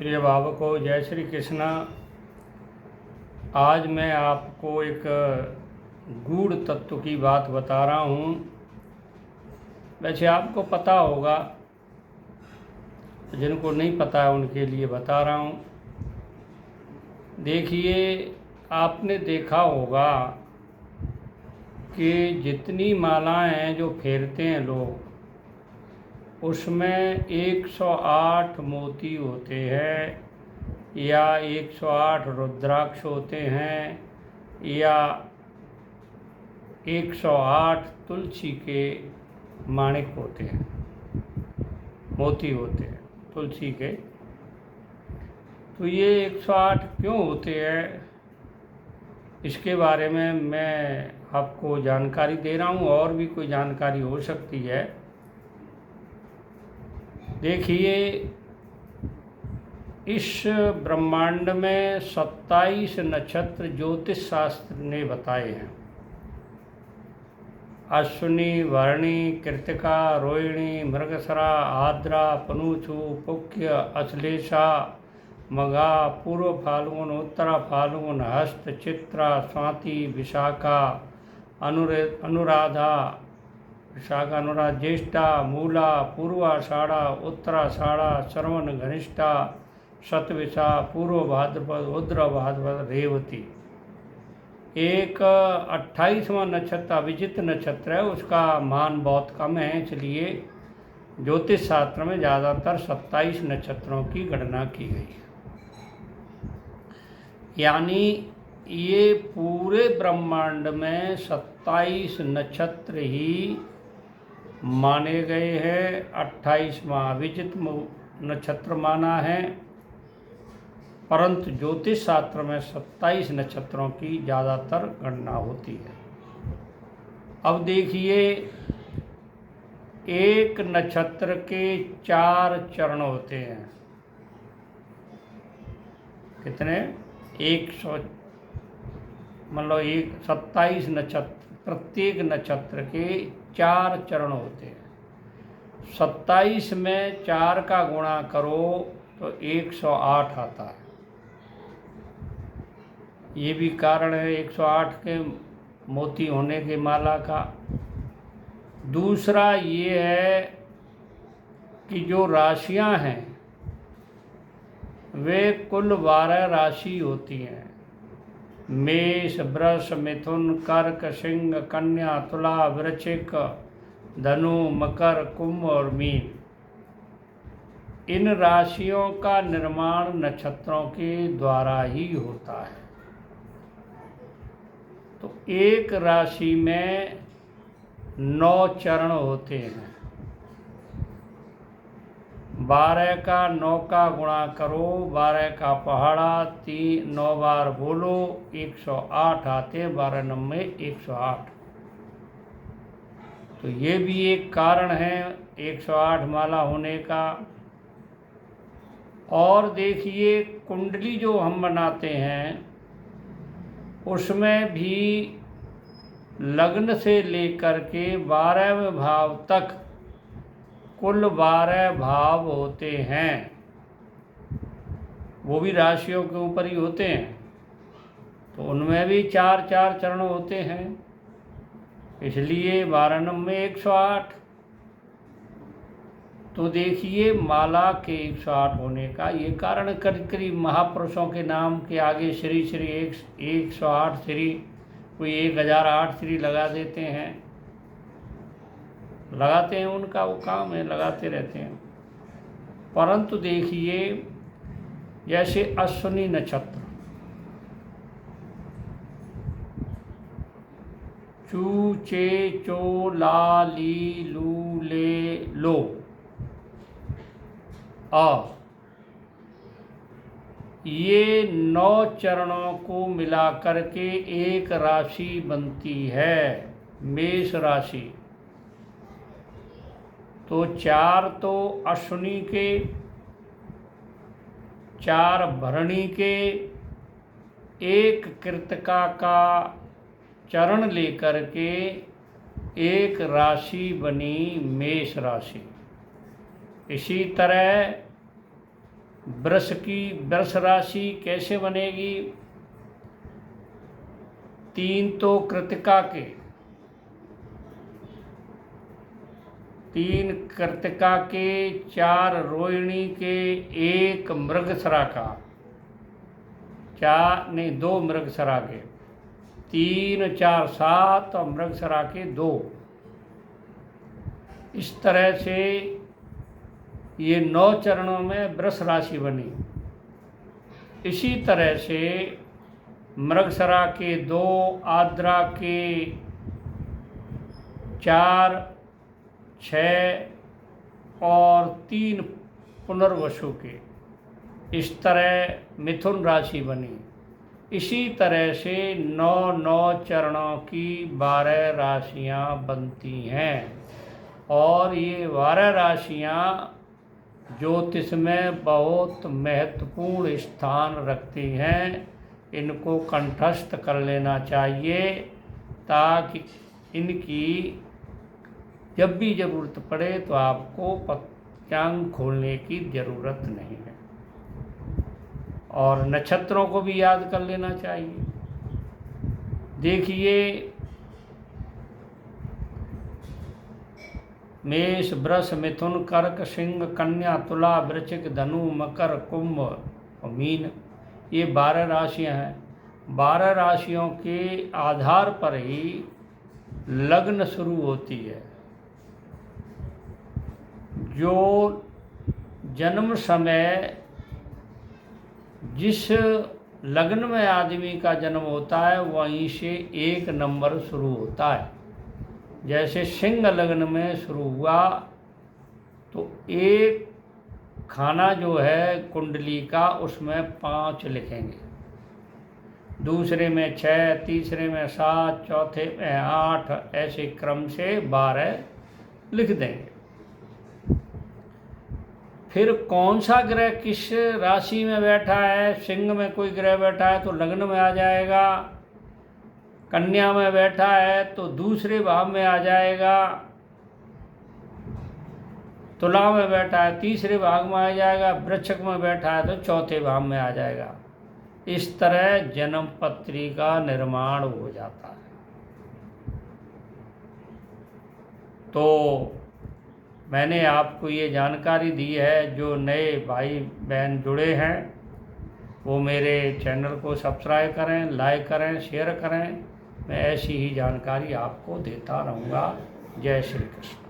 प्रिय भावकों, जय श्री कृष्णा। आज मैं आपको एक गूढ़ तत्व की बात बता रहा हूँ। वैसे आपको पता होगा, जिनको नहीं पता है उनके लिए बता रहा हूँ। देखिए, आपने देखा होगा कि जितनी मालाएं हैं जो फेरते हैं लोग, उसमें 108 मोती होते हैं या 108 रुद्राक्ष होते हैं या 108 तुलसी के माणिक होते हैं, मोती होते हैं तुलसी के। तो ये 108 क्यों होते हैं, इसके बारे में मैं आपको जानकारी दे रहा हूँ। और भी कोई जानकारी हो सकती है। देखिए, इस ब्रह्मांड में 27 नक्षत्र ज्योतिष शास्त्र ने बताए हैं। अश्विनी, भरणी, कृतिका, रोहिणी, मृगशिरा, आर्द्रा, पनूचू, पुक्य, अश्लेषा, मघा, पूर्व फाल्गुन, उत्तरा फाल्गुन, हस्त, चित्रा, स्वाति, विशाखा, अनुराधा, विशाखा, अनुराधा, ज्येष्ठा, मूला, पूर्वाषाढ़ा, उत्तराषाढ़ा, श्रवण, घनिष्ठा, शतविशा, पूर्व भाद्रपद, रुद्र भाद्रपद, रेवती। एक 28वां नक्षत्र अभिजित नक्षत्र है, उसका मान बहुत कम है, इसलिए ज्योतिष शास्त्र में ज़्यादातर 27 नक्षत्रों की गणना की गई है। यानी ये पूरे ब्रह्मांड में 27 नक्षत्र ही माने गए हैं। 28वां अभिजित नक्षत्र माना है, परंतु ज्योतिष शास्त्र में 27 नक्षत्रों की ज़्यादातर गणना होती है। अब देखिए, एक नक्षत्र के 4 चरण होते हैं। कितने? 100, मतलब 27 नक्षत्र, प्रत्येक नक्षत्र के 4 चरण होते हैं। 27 में 4 का गुणा करो तो 108 आता है। ये भी कारण है 108 के मोती होने के माला का। दूसरा ये है कि जो राशियां हैं वे कुल 12 राशि होती हैं। मेष, वृष, मिथुन, कर्क, सिंह, कन्या, तुला, वृश्चिक, धनु, मकर, कुंभ और मीन। इन राशियों का निर्माण नक्षत्रों के द्वारा ही होता है। तो एक राशि में 9 चरण होते हैं। 12 का 9 का गुणा करो, 12 का पहाड़ा 9 बार बोलो, 108 आते। 12 9 108। तो ये भी एक कारण है 108 माला होने का। और देखिए, कुंडली जो हम बनाते हैं उसमें भी लग्न से लेकर के 12वें भाव तक कुल 12 भाव होते हैं। वो भी राशियों के ऊपर ही होते हैं, तो उनमें भी 4-4 चरण होते हैं, इसलिए 12 9 108। तो देखिए, माला के 108 होने का ये कारण करीब करीब महापुरुषों के नाम के आगे श्री श्री 108 श्री, कोई 1008 श्री लगा देते हैं। लगाते हैं, उनका वो काम है, लगाते रहते हैं। परंतु देखिए, जैसे अश्विनी नक्षत्र, चू, चे, चो, ला, ली, लू, ले, लो, ये 9 चरणों को मिलाकर के एक राशि बनती है, मेष राशि। तो 4 तो अश्विनी के, 4 भरणी के, 1 कृतिका का चरण लेकर के एक राशि बनी मेष राशि। इसी तरह वृष राशि कैसे बनेगी? 3 तो कृतिका के, 3 कृतिका के, 4 रोहिणी के, 1 मृगशिरा का, 2 मृगशिरा के, 3 4 7 और मृगशिरा के 2। इस तरह से ये 9 चरणों में वृष राशि बनी। इसी तरह से मृगशिरा के 2, आद्रा के 4, 6 और 3 पुनर्वसु के, इस तरह मिथुन राशि बनी। इसी तरह से 9 चरणों की 12 राशियां बनती हैं और ये 12 राशियां ज्योतिष में बहुत महत्वपूर्ण स्थान रखती हैं। इनको कंठस्थ कर लेना चाहिए ताकि इनकी जब भी ज़रूरत पड़े तो आपको पंचांग खोलने की ज़रूरत नहीं है। और नक्षत्रों को भी याद कर लेना चाहिए। देखिए, मेष, वृष, मिथुन, कर्क, सिंह, कन्या, तुला, वृश्चिक, धनु, मकर, कुंभ और मीन, ये 12 राशियां हैं। 12 राशियों के आधार पर ही लग्न शुरू होती है। जो जन्म समय जिस लग्न में आदमी का जन्म होता है वहीं से 1 नंबर शुरू होता है। जैसे सिंह लग्न में शुरू हुआ तो 1 खाना जो है कुंडली का उसमें 5 लिखेंगे, दूसरे में 6, तीसरे में 7, चौथे में 8, ऐसे क्रम से 12 लिख देंगे। फिर कौन सा ग्रह किस राशि में बैठा है, सिंह में कोई ग्रह बैठा है तो लग्न में आ जाएगा, कन्या में बैठा है तो दूसरे भाव में आ जाएगा, तुला में बैठा है तीसरे भाग में आ जाएगा, वृश्चिक में बैठा है तो चौथे भाव में आ जाएगा। इस तरह जन्म पत्री का निर्माण हो जाता है। तो मैंने आपको ये जानकारी दी है। जो नए भाई बहन जुड़े हैं वो मेरे चैनल को सब्सक्राइब करें, लाइक करें, शेयर करें। मैं ऐसी ही जानकारी आपको देता रहूँगा। जय श्री कृष्ण।